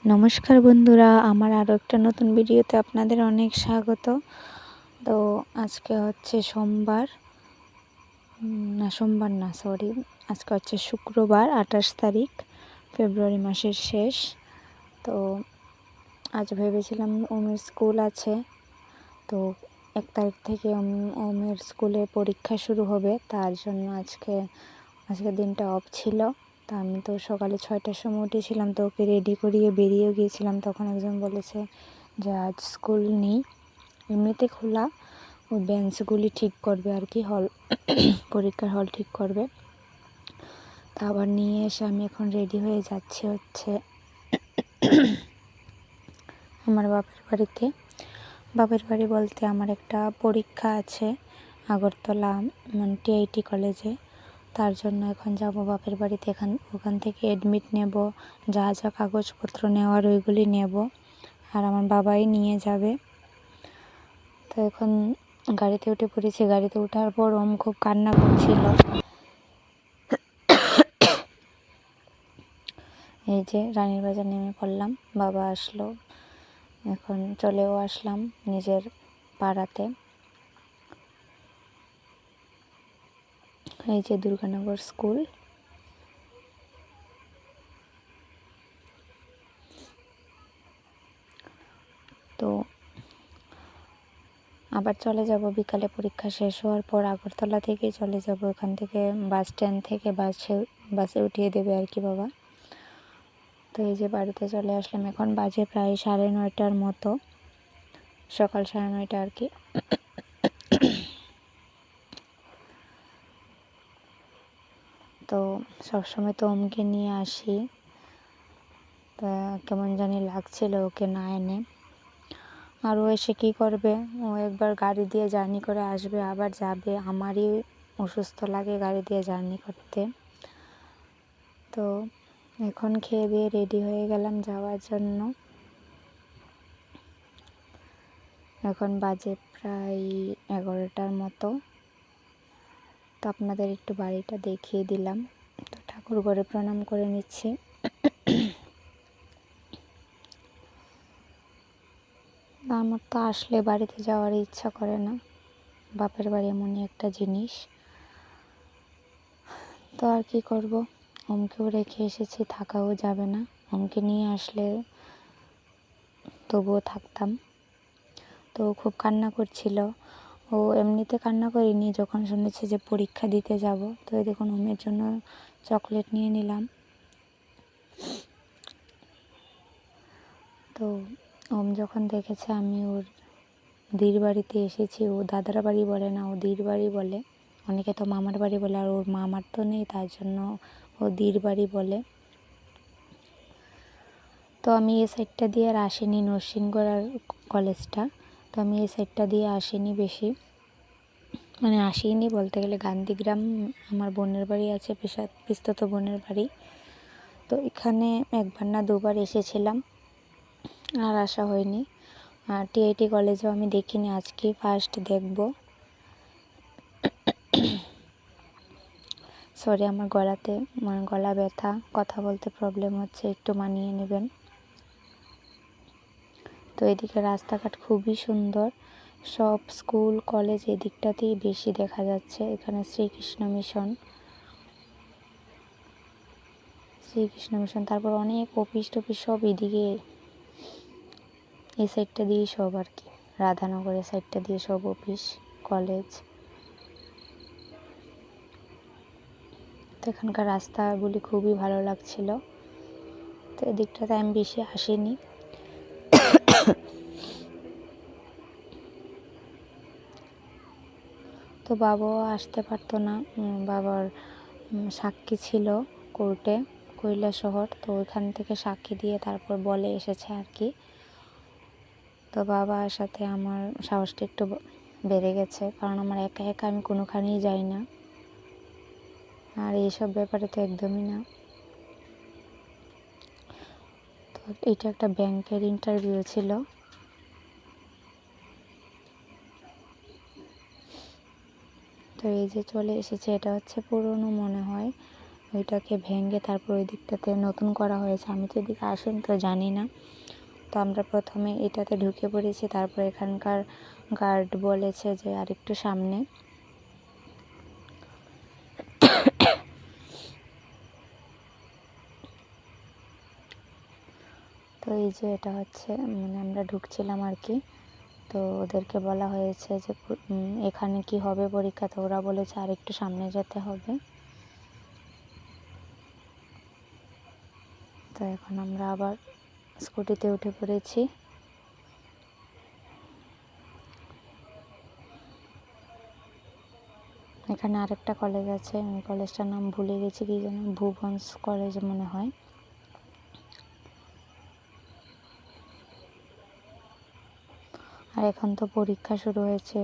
নমস্কার বন্ধুরা, আমার আরও একটা নতুন ভিডিওতে আপনাদের অনেক স্বাগত। তো আজকে হচ্ছে সোমবার না, সরি, আজকে হচ্ছে শুক্রবার 28 তারিখ, ফেব্রুয়ারি মাসের শেষ। তো আজ ভেবেছিলাম ওমের স্কুল আছে, তো 1 তারিখ থেকে ওমের স্কুলে পরীক্ষা শুরু হবে, তার জন্য আজকে দিনটা অফ ছিল। তা আমি তো সকালে 6টার সময় উঠেছিলাম, তো ওকে রেডি করিয়ে বেরিয়ে গিয়েছিলাম। তখন একজন বলেছে যে আজ স্কুল নেই, এমনিতে খোলা, ওই বেঞ্চগুলি ঠিক করবে আর কি, পরীক্ষার হল ঠিক করবে। তা আবার নিয়ে এসে আমি এখন রেডি হয়ে যাচ্ছি হচ্ছে আমার বাপের বাড়ি বলতে আমার একটা পরীক্ষা আছে আগরতলা, মানে টিআইটি কলেজে। তার জন্য এখন যাব বাপের বাড়িতে। ওখান থেকে অ্যাডমিট নেব, যা যা কাগজপত্র নেওয়ার ওইগুলি নেব, আর আমার বাবাই নিয়ে যাবে। তো এখন গাড়িতে উঠে পড়েছি। গাড়িতে ওঠার পর ওম খুব কান্না করছিল। এই যে রানীর বাজার নেমে পড়লাম, বাবা আসলো, এখন চলেও আসলাম নিজের পাড়াতে। এই যে দুর্গানগর স্কুল। তো আবার চলে যাব বিকালে, পরীক্ষা শেষ হওয়ার পর আগরতলা থেকেই চলে যাব। ওখান থেকে বাস স্ট্যান্ড থেকে বাসে উঠিয়ে দেবে আর কি বাবা। তো এই যে বাড়িতে চলে আসলাম, এখন বাজে প্রায় 9:30 মতো, সকাল 9:30 আর কি। তো সবসময় তো ওমকে নিয়ে আসি, তা কেমন জানি লাগছিল ওকে না এনে। আর ও এসে কী করবে? ও একবার গাড়ি দিয়ে জার্নি করে আসবে, আবার যাবে। আমারই অসুস্থ লাগে গাড়ি দিয়ে জার্নি করতে। তো এখন খেয়ে দিয়ে রেডি হয়ে গেলাম যাওয়ার জন্য। এখন বাজে প্রায় 11টার মতো। তো আপনাদের একটু বাড়িটা দেখিয়ে দিলাম। তো ঠাকুর ঘরে প্রণাম করে নিচ্ছি। আমার তো আসলে বাড়িতে যাওয়ার ইচ্ছা করে না, বাপের বাড়ি এমনই একটা জিনিস। তো আর কি করব, ওমকেও রেখে এসেছি, থাকাও যাবে না। ওমকে নিয়ে আসলে তবুও থাকতাম। তো খুব কান্না করছিল। ও এমনিতে কান্না করিনি, যখন শুনেছে যে পরীক্ষা দিতে যাব। তো দেখুন ওমের জন্য চকলেট নিয়ে নিলাম। তো ওম যখন দেখেছে আমি ওর দির বাড়িতে এসেছি, ও দাদার বাড়ি বলে না, ও দির বাড়ি বলে। অনেকে তো মামার বাড়ি বলে, আর ওর মামার তো নেই, তার জন্য ও দির বাড়ি বলে। তো আমি এই সাইডটা দিয়ে আর আসিনি, নরসিংগড়ার কলেজটা, তো আমি এই সাইডটা দিয়ে আসিনি বেশি, মানে আসিনি বলতে গেলে। গান্ধীগ্রাম আমার বোনের বাড়ি আছে, পিস্তত বোনের বাড়ি। তো এখানে 1বার না 2বার এসেছিলাম, আর আসা হয়নি। আর টিআইটি কলেজেও আমি দেখিনি, আজকে ফার্স্ট দেখব। সরি, আমার গলা ব্যথা, কথা বলতে প্রবলেম হচ্ছে, একটু মানিয়ে নেবেন। তো এদিকে রাস্তাঘাট খুবই সুন্দর, সব স্কুল কলেজ এদিকটাতেই বেশি দেখা যাচ্ছে। এখানে শ্রীকৃষ্ণ মিশন, তারপর অনেক অফিস টফিস সব এদিকে, এই সাইডটা দিয়ে সব আর কি, রাধানগরের সাইডটা দিয়ে সব অফিস কলেজ। তো এখানকার রাস্তাগুলি খুবই ভালো লাগছিল। তো এদিকটাতে আমি বেশি আসিনি। তো বাবাও আসতে পারতো না, বাবার সাক্ষী ছিল কোর্টে, কৈলাসহর। তো ওইখান থেকে সাক্ষী দিয়ে তারপর বলে এসেছে আর কি। তো বাবার সাথে আমার সাহসটা একটু বেড়ে গেছে, কারণ আমার একা একা আমি কোনোখানেই যাই না, আর এইসব ব্যাপারে তো একদমই না। তো এটা একটা ব্যাংকের ইন্টারভিউ ছিল। তো এই যে চলে এসেছে, এটা হচ্ছে পুরনো মনে হয়, ওইটাকে ভেঙে তারপর ওই দিকটাতে নতুন করা হয়েছে। আমি তো এদিকে আসিনি, তো জানি না। তো আমরা প্রথমে এটাতে ঢুকে পড়েছি, তারপর এখানকার গার্ড বলেছে যে আরেকটু সামনে। তো এই যে এটা হচ্ছে মানে আমরা ঢুকছিলাম আর কি। তো ওদেরকে বলা হয়েছে যে এখানে কি হবে পরীক্ষা, তো ওরা বলেছে আর একটু সামনে যেতে হবে। তো এখন আমরা আবার স্কুটিতে উঠে পড়েছি। এখানে আরেকটা কলেজ আছে, ওই কলেজটার নাম ভুলে গেছি, কি যেন ভুবনস কলেজ মনে হয়। আর এখন তো পরীক্ষা শুরু হয়েছে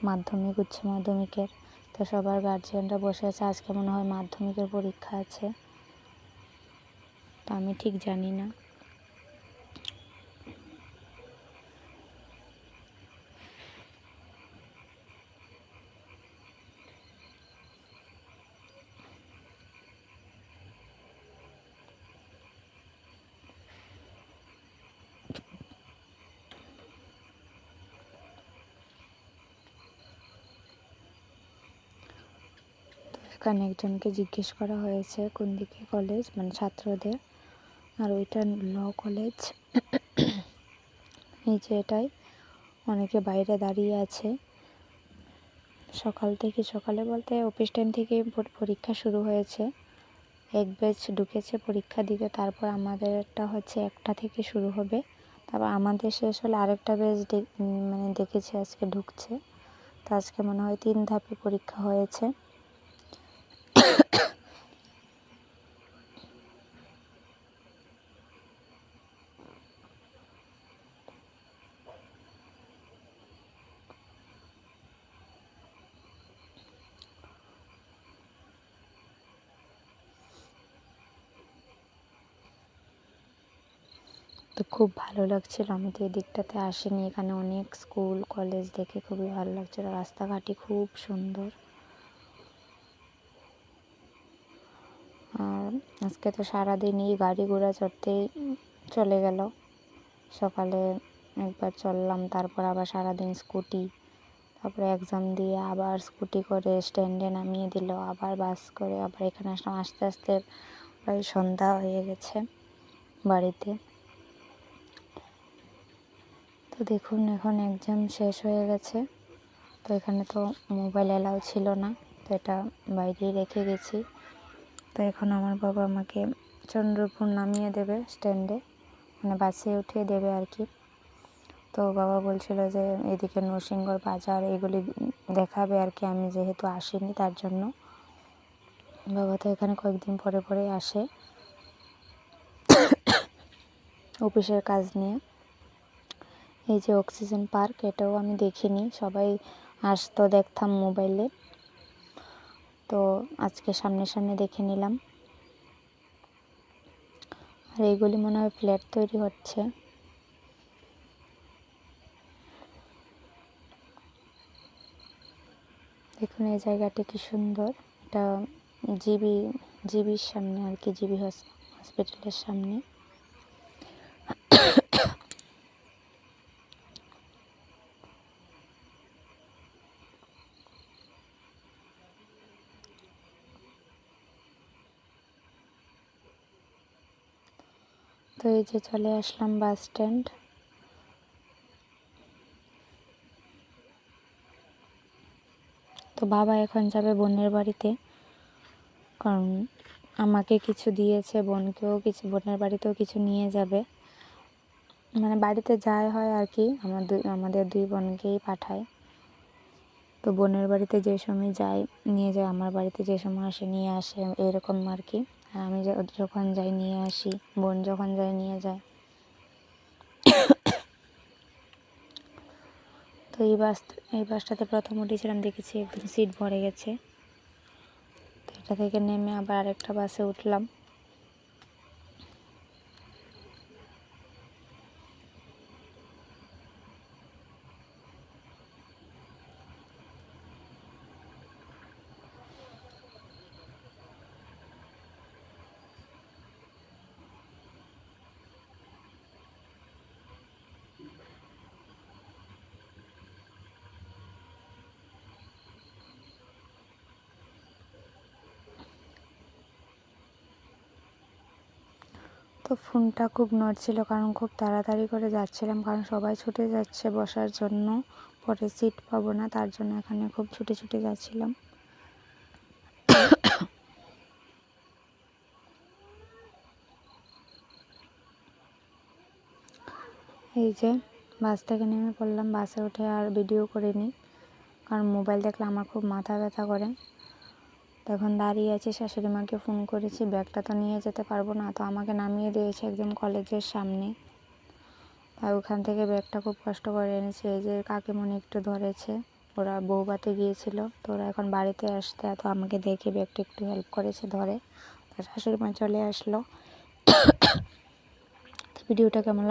মাধ্যমিক উচ্চ মাধ্যমিকের, তো সবার গার্জিয়ানরা বসে আছে। আজকে মনে হয় মাধ্যমিকের পরীক্ষা আছে, তো আমি ঠিক জানি না। এখানে একজনকে জিজ্ঞেস করা হয়েছে কোন দিকে কলেজ, মানে ছাত্রদের। আর ওইটা ল কলেজ। এই যে এটাই, অনেকে বাইরে দাঁড়িয়ে আছে। সকালে বলতে অফিস টাইম থেকে পরীক্ষা শুরু হয়েছে। এক ব্যাচ ঢুকেছে পরীক্ষা দিতে, তারপর আমাদেরটা হচ্ছে 1টা থেকে শুরু হবে। তারপর আমাদের শেষ হলে আরেকটা ব্যাচ মানে দেখেছি আজকে ঢুকছে। তো আজকে মনে হয় 3 ধাপে পরীক্ষা হয়েছে। তো খুব ভালো লাগছিল, আমি তো এই দিকটাতে আসিনি। এখানে অনেক স্কুল কলেজ দেখে খুবই ভালো লাগছিল, রাস্তাঘাটই খুব সুন্দর। আর আজকে তো সারাদিনই গাড়ি ঘোড়া চড়তেই চলে গেল। সকালে একবার চললাম, তারপর আবার সারাদিন স্কুটি, তারপরে এক্সাম দিয়ে আবার স্কুটি করে স্ট্যান্ডে নামিয়ে দিল, আবার বাস করে আবার এখানে আসলাম। আস্তে আস্তে প্রায় সন্ধ্যা হয়ে গেছে বাড়িতে। তো দেখুন এখন এক্সাম শেষ হয়ে গেছে। তো এখানে তো মোবাইল অ্যালাউ ছিল না, তো এটা বাইরেই রেখে গেছি। তো এখন আমার বাবা আমাকে চন্দ্রপুর নামিয়ে দেবে স্ট্যান্ডে, মানে বাসে উঠিয়ে দেবে আর কি। তো বাবা বলছিল যে এদিকে নরসিংগড় বাজার এগুলি দেখাবে আর কি, আমি যেহেতু আসিনি তার জন্য। বাবা তো এখানে কয়েকদিন পরে পরে আসে অফিসের কাজ নিয়ে। এই যে অক্সিজেন পার্ক, এটাও আমি দেখিনি, সবাই আসতো দেখতাম মোবাইলে, তো আজকে সামনে সামনে দেখে নিলাম। আর এইগুলি মনে হয় ফ্ল্যাট তৈরি হচ্ছে। দেখুন এই জায়গাটি কি সুন্দর, এটা জিবির সামনে আর কি, জিবি হসপিটালের সামনে। তো এই যে চলে আসলাম বাস স্ট্যান্ড। তো বাবা এখন যাবে বোনের বাড়িতে, কারণ আমাকে কিছু দিয়েছে, বোনকেও কিছু, বোনের বাড়িতেও কিছু নিয়ে যাবে। মানে বাড়িতে যাই হয় আর কি, আমাদের 2 বোনকেই পাঠায়। তো বোনের বাড়িতে যে সময় যাই নিয়ে যায়, আমার বাড়িতে যে সময় আসে নিয়ে আসে, এরকম আর কি। আর আমি যখন যাই নিয়ে আসি, বোন যখন যায় নিয়ে যায়। তো এই বাসটাতে প্রথম উঠেছিলাম, দেখেছি একদম সিট ভরে গেছে। তো এটা থেকে নেমে আবার আরেকটা বাসে উঠলাম। তো ফোনটা খুব নড়ছিল, কারণ খুব তাড়াতাড়ি করে যাচ্ছিলাম, কারণ সবাই ছুটে যাচ্ছে বসার জন্য, পরে সিট পাবো না, তার জন্য এখানে খুব ছুটে ছুটে যাচ্ছিলাম। এই যে বাস থেকে নেমে পড়লাম, বাসে উঠে আর ভিডিও করিনি, কারণ মোবাইল দেখলে আমার খুব মাথা ব্যথা করে। তো এখন দাঁড়িয়ে আছি, শাশুড়ি মাকে ফোন করেছি, ব্যাগটা তো নিয়ে যেতে পারবো না, তো আমাকে নামিয়ে দিয়েছে একদম কলেজের সামনে। আর ওখান থেকে ব্যাগটা খুব কষ্ট করে এনেছি। এই যে কাকিমণি একটু ধরেছে, ওরা বউভাতে গিয়েছিল, তো ওরা এখন বাড়িতে আসতে, তো আমাকে দেখে ব্যাগটা একটু হেল্প করেছে ধরে। তো শাশুড়ি মা চলে আসলো। তো ভিডিওটা কেমন